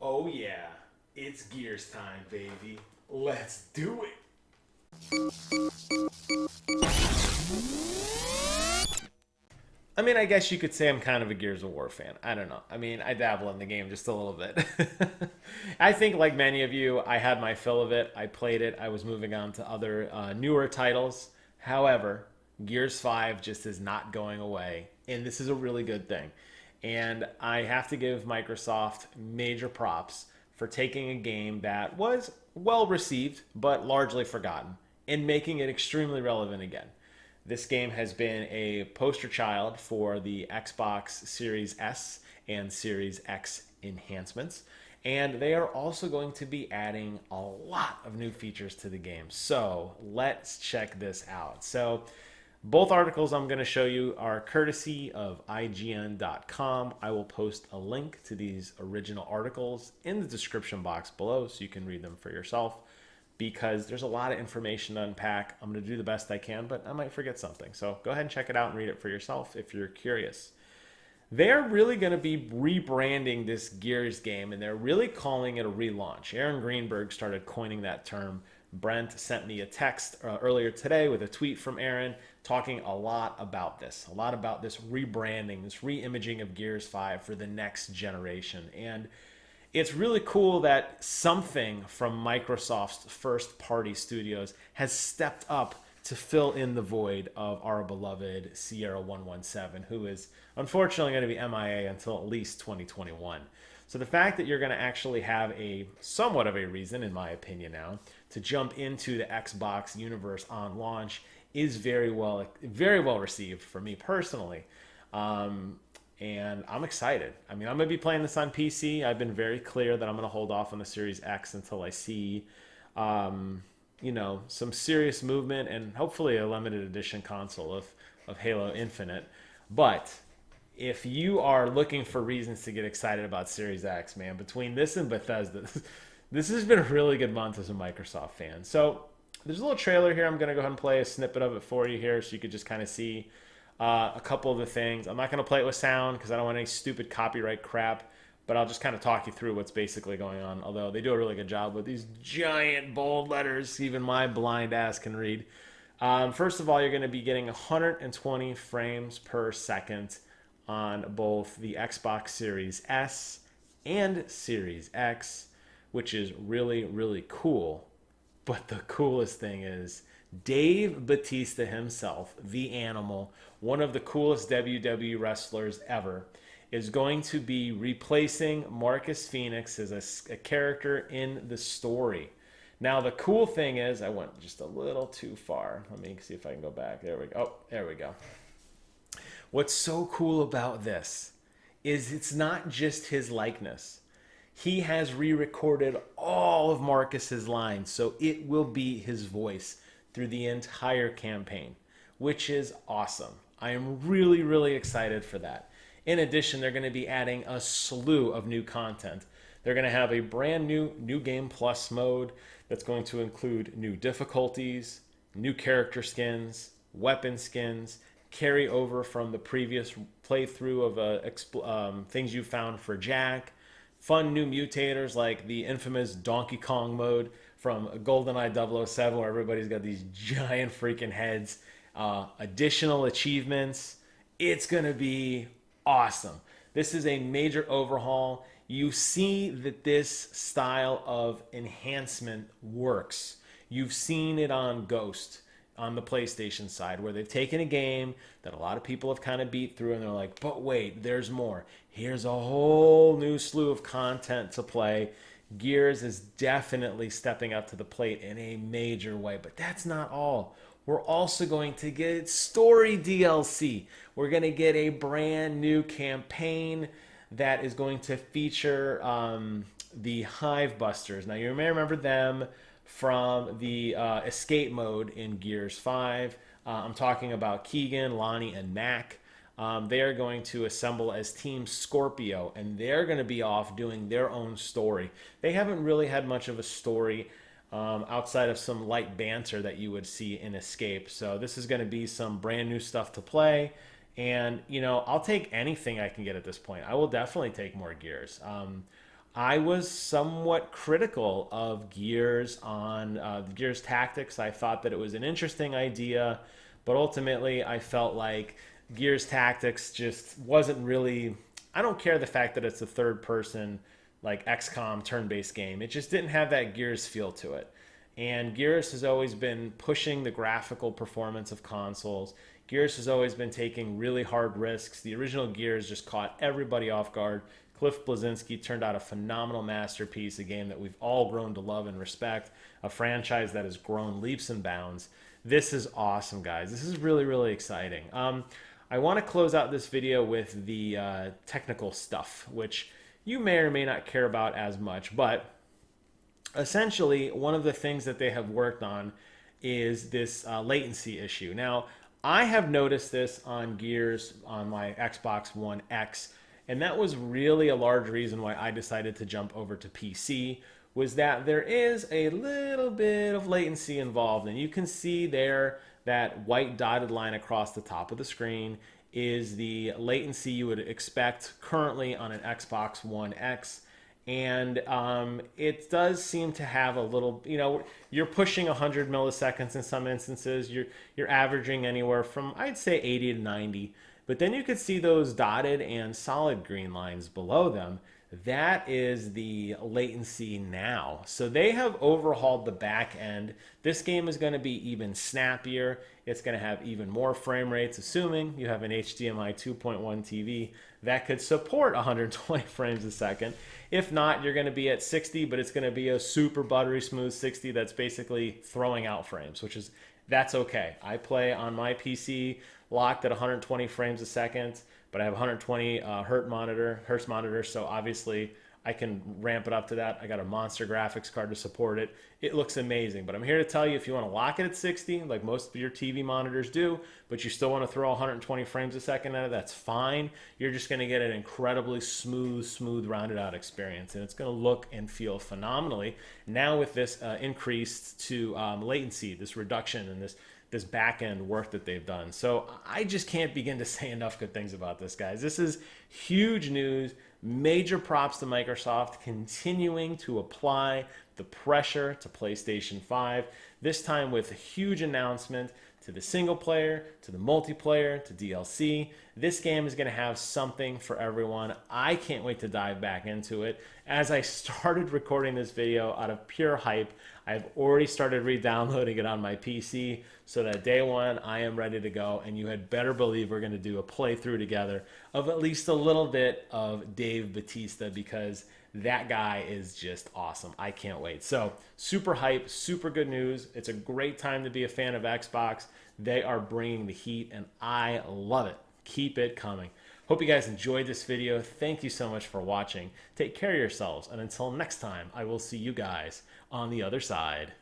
Oh yeah, it's Gears time, baby. Let's do it. I mean, I guess you could say I'm kind of a Gears of War fan. I don't know. I mean, I dabble in the game just a little bit. I think, like many of you, I had my fill of it. I played it. I was moving on to other newer titles. However, Gears 5 just is not going away. And this is a really good thing. And I have to give Microsoft major props for taking a game that was well received, but largely forgotten, and making it extremely relevant again. This game has been a poster child for the Xbox Series S and Series X enhancements. And they are also going to be adding a lot of new features to the game. So let's check this out. So, both articles I'm going to show you are courtesy of IGN.com. I will post a link to these original articles in the description box below so you can read them for yourself because there's a lot of information to unpack. I'm going to do the best I can, but I might forget something. So go ahead and check it out and read it for yourself if you're curious. They're really going to be rebranding this Gears game, and they're really calling it a relaunch. Aaron Greenberg started coining that term. Brent sent me a text earlier today with a tweet from Aaron talking a lot about this rebranding, this re-imaging of Gears 5 for the next generation. And it's really cool that something from Microsoft's first party studios has stepped up to fill in the void of our beloved Sierra 117, who is unfortunately going to be MIA until at least 2021. So the fact that you're going to actually have a somewhat of a reason, in my opinion now, to jump into the Xbox universe on launch is very well received for me personally. And I'm excited. I mean, I'm going to be playing this on PC. I've been very clear that I'm going to hold off on the Series X until I see, some serious movement and hopefully a limited edition console of Halo Infinite. But if you are looking for reasons to get excited about Series X, man, between this and Bethesda, this has been a really good month as a Microsoft fan. So there's a little trailer here. I'm going to go ahead and play a snippet of it for you here so you could just kind of see a couple of the things. I'm not going to play it with sound because I don't want any stupid copyright crap, but I'll just kind of talk you through what's basically going on. Although they do a really good job with these giant bold letters, even my blind ass can read. First of all, you're going to be getting 120 frames per second on both the Xbox Series S and Series X, which is really, really cool. But the coolest thing is Dave Batista himself, the animal, one of the coolest WWE wrestlers ever, is going to be replacing Marcus Phoenix as a character in the story. Now, the cool thing is, I went just a little too far. Let me see if I can go back. There we go. Oh, there we go. What's so cool about this is it's not just his likeness. He has re-recorded all of Marcus's lines, so it will be his voice through the entire campaign, which is awesome. I am really, really excited for that. In addition, they're going to be adding a slew of new content. They're going to have a brand new game plus mode that's going to include new difficulties, new character skins, weapon skins, carry over from the previous playthrough of things you found for Jack, fun new mutators like the infamous Donkey Kong mode from GoldenEye 007 where everybody's got these giant freaking heads, additional achievements. It's going to be awesome. This is a major overhaul. You see that this style of enhancement works. You've seen it on Ghost on the PlayStation side, where they've taken a game that a lot of people have kind of beat through and they're like, but wait, there's more. Here's a whole new slew of content to play. Gears is definitely stepping up to the plate in a major way, but that's not all. We're also going to get story DLC. We're going to get a brand new campaign that is going to feature the Hive Busters. Now, you may remember them from the escape mode in Gears 5. I'm talking about Keegan, Lonnie, and Mac. They are going to assemble as Team Scorpio, and they're going to be off doing their own story. They haven't really had much of a story outside of some light banter that you would see in Escape. So this is going to be some brand new stuff to play. And, I'll take anything I can get at this point. I will definitely take more Gears. I was somewhat critical of Gears on Gears Tactics. I thought that it was an interesting idea, but ultimately I felt like Gears Tactics just wasn't really. I don't care the fact that it's a third person, like XCOM turn based game. It just didn't have that Gears feel to it. And Gears has always been pushing the graphical performance of consoles. Gears has always been taking really hard risks. The original Gears just caught everybody off guard. Cliff Bleszinski turned out a phenomenal masterpiece, a game that we've all grown to love and respect, a franchise that has grown leaps and bounds. This is awesome, guys. This is really, really exciting. I want to close out this video with the technical stuff, which you may or may not care about as much, but essentially one of the things that they have worked on is this latency issue. Now, I have noticed this on Gears on my Xbox One X, and that was really a large reason why I decided to jump over to PC, was that there is a little bit of latency involved. And you can see there that white dotted line across the top of the screen is the latency you would expect currently on an Xbox One X. And it does seem to have a little, you're pushing 100 milliseconds in some instances. You're averaging anywhere from, I'd say, 80 to 90. But then you could see those dotted and solid green lines below them. That is the latency now. So they have overhauled the back end. This game is going to be even snappier. It's going to have even more frame rates, assuming you have an HDMI 2.1 TV that could support 120 frames a second. If not, you're going to be at 60, but it's going to be a super buttery smooth 60 that's basically throwing out frames, that's okay. I play on my PC locked at 120 frames a second, but I have 120 hertz monitor, so obviously I can ramp it up to that. I got a monster graphics card to support it. It looks amazing, but I'm here to tell you, if you want to lock it at 60, like most of your TV monitors do, but you still want to throw 120 frames a second at it, that's fine. You're just going to get an incredibly smooth, rounded out experience, and it's going to look and feel phenomenally. Now with this increased to latency, this reduction, and this back end work that they've done. So I just can't begin to say enough good things about this, guys. This is huge news. Major props to Microsoft continuing to apply the pressure to PlayStation 5, this time with a huge announcement to the single player, to the multiplayer, to DLC. This game is going to have something for everyone. I can't wait to dive back into it. As I started recording this video out of pure hype, I've already started re-downloading it on my PC so that day one I am ready to go, and you had better believe we're going to do a playthrough together of at least a little bit of Dave Batista, because that guy is just awesome. I can't wait. So super hype, super good news. It's a great time to be a fan of Xbox. They are bringing the heat, and I love it. Keep it coming. Hope you guys enjoyed this video. Thank you so much for watching. Take care of yourselves, and until next time, I will see you guys on the other side.